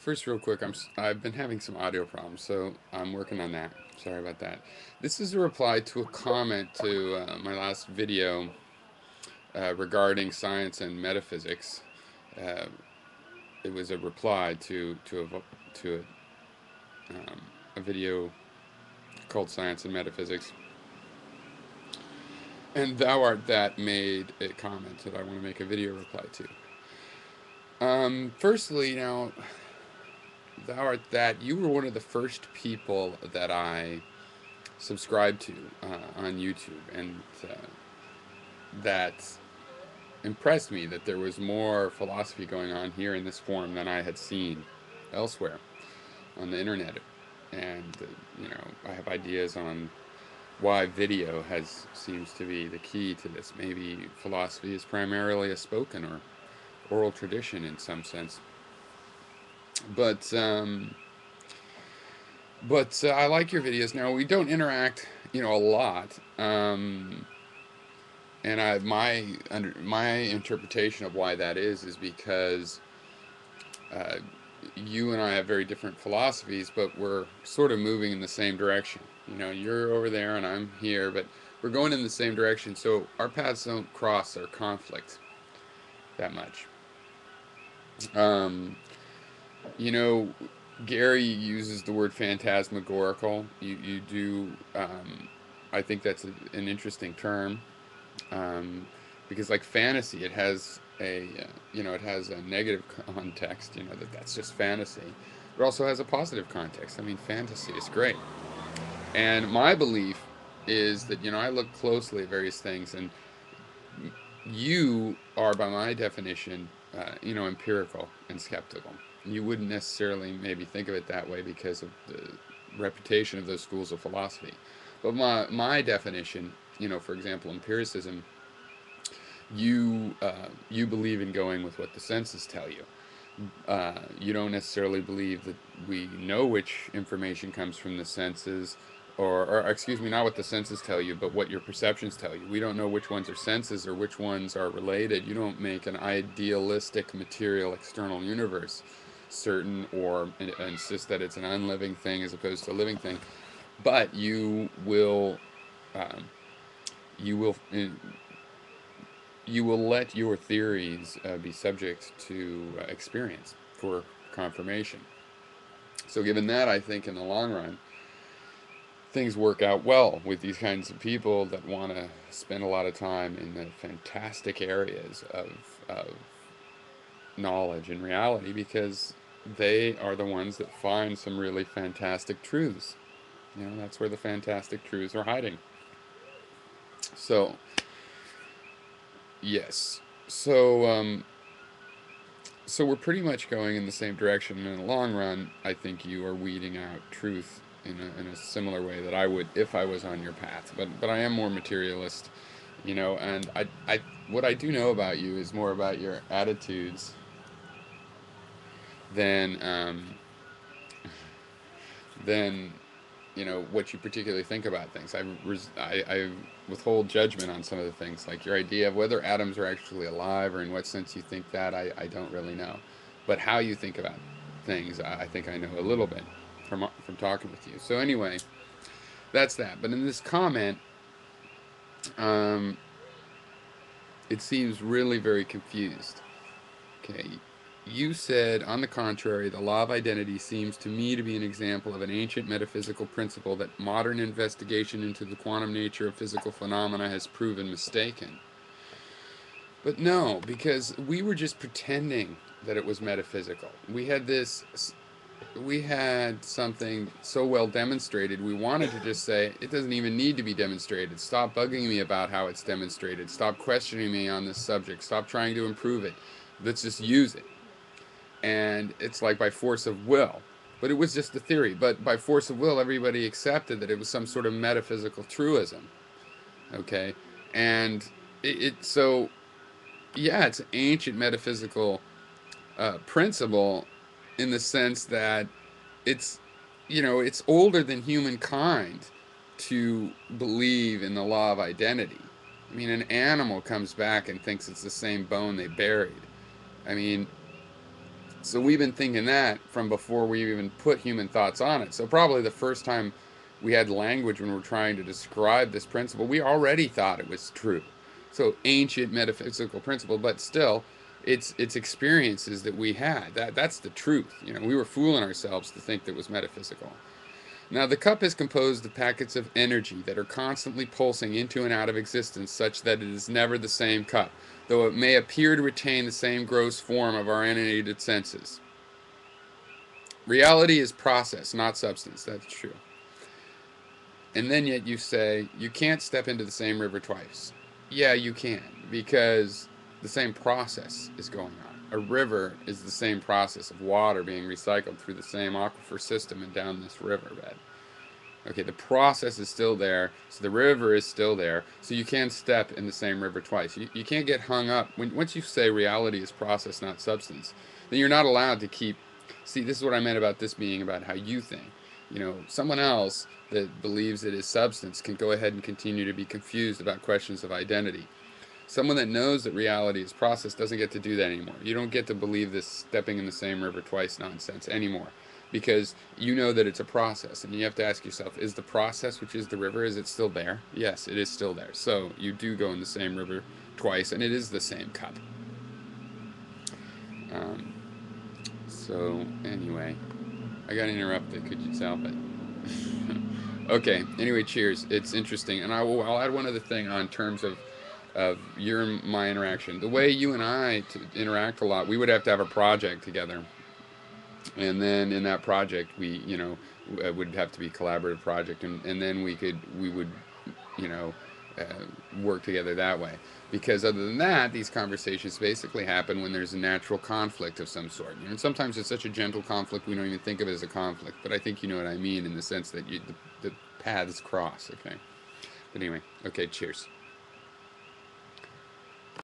First, real quick, I've been having some audio problems, so I'm working on that. Sorry about that. This is a reply to a comment to my last video regarding science and metaphysics. Uh, it was a reply to a video called Science and Metaphysics, and Thou Art That made a comment that I want to make a video reply to. Firstly, now, Thou Art That, you were one of the first people that I subscribed to on YouTube, and that impressed me that there was more philosophy going on here in this form than I had seen elsewhere on the internet. And I have ideas on why video has seems to be the key to this. Maybe philosophy is primarily a spoken or oral tradition in some sense, but I like your videos. Now we don't interact, a lot. And my interpretation of why that is because uh, you and I have very different philosophies, but we're sort of moving in the same direction. You're over there and I'm here, but we're going in the same direction. So our paths don't cross or conflict that much. Um, you know, Gary uses the word phantasmagorical. You do. I think that's an interesting term. Because like fantasy, it has it has a negative context, that's just fantasy. It also has a positive context. I mean, fantasy is great. And my belief is that, I look closely at various things, and you are, by my definition, empirical and skeptical. You wouldn't necessarily maybe think of it that way because of the reputation of those schools of philosophy. But my definition, for example, empiricism, you believe in going with what the senses tell you. You don't necessarily believe that we know which information comes from the senses, or excuse me, not what the senses tell you, but what your perceptions tell you. We don't know which ones are senses or which ones are related. You don't make an idealistic material external universe certain, or insist that it's an unliving thing as opposed to a living thing. But um, you will you will let your theories be subject to experience for confirmation. So, given that, I think in the long run, things work out well with these kinds of people that want to spend a lot of time in the fantastic areas of knowledge and reality, because they are the ones that find some really fantastic truths. That's where the fantastic truths are hiding. So, yes. So, so we're pretty much going in the same direction. And in the long run, I think you are weeding out truth in a similar way that I would if I was on your path. But I am more materialist, and I what I do know about you is more about your attitudes than than what you particularly think about things. I withhold judgment on some of the things, like your idea of whether atoms are actually alive or in what sense you think that. I don't really know, but how you think about things, I think I know a little bit from talking with you. So anyway, that's that. But in this comment, um, it seems really very confused. Okay, you said, on the contrary, the law of identity seems to me to be an example of an ancient metaphysical principle that modern investigation into the quantum nature of physical phenomena has proven mistaken. But no, because we were just pretending that it was metaphysical. We had something so well demonstrated, we wanted to just say, it doesn't even need to be demonstrated. Stop bugging me about how it's demonstrated. Stop questioning me on this subject. Stop trying to improve it. Let's just use it. And it's like by force of will. But it was just a theory. But by force of will, everybody accepted that it was some sort of metaphysical truism. Okay? And so, yeah, it's an ancient metaphysical principle in the sense that it's, it's older than humankind to believe in the law of identity. I mean, an animal comes back and thinks it's the same bone they buried. I mean, So we've been thinking that from before we even put human thoughts on it. So probably the first time we had language when we're trying to describe this principle, we already thought it was true. So ancient metaphysical principle, but still, it's experiences that we had. That's the truth. You know, we were fooling ourselves to think that it was metaphysical. Now, the cup is composed of packets of energy that are constantly pulsing into and out of existence such that it is never the same cup, though it may appear to retain the same gross form of our animated senses. Reality is process, not substance. That's true. And then yet you say, you can't step into the same river twice. Yeah, you can, because the same process is going on. A river is the same process of water being recycled through the same aquifer system and down this riverbed. Okay, the process is still there, so the river is still there, so you can step in the same river twice. You can't get hung up. Once you say reality is process, not substance, then you're not allowed to keep. See, this is what I meant about this being about how you think. You know, someone else that believes it is substance can go ahead and continue to be confused about questions of identity. Someone that knows that reality is process doesn't get to do that anymore. You don't get to believe this stepping in the same river twice nonsense anymore, because you know that it's a process, and you have to ask yourself, is the process, which is the river, is it still there? Yes, it is still there. So you do go in the same river twice, and it is the same cup. Um, so anyway, I got interrupted. Could you tell? But okay. Anyway, cheers. It's interesting, and I'll add one other thing on terms of your and my interaction. The way you and I interact a lot, we would have to have a project together, and then in that project, we, you know, would have to be a collaborative project, and then we would, you know, uh, work together that way. Because other than that, these conversations basically happen when there's a natural conflict of some sort. You know, and sometimes it's such a gentle conflict we don't even think of it as a conflict. But I think you know what I mean in the sense that the paths cross. Okay. But anyway, okay. Cheers.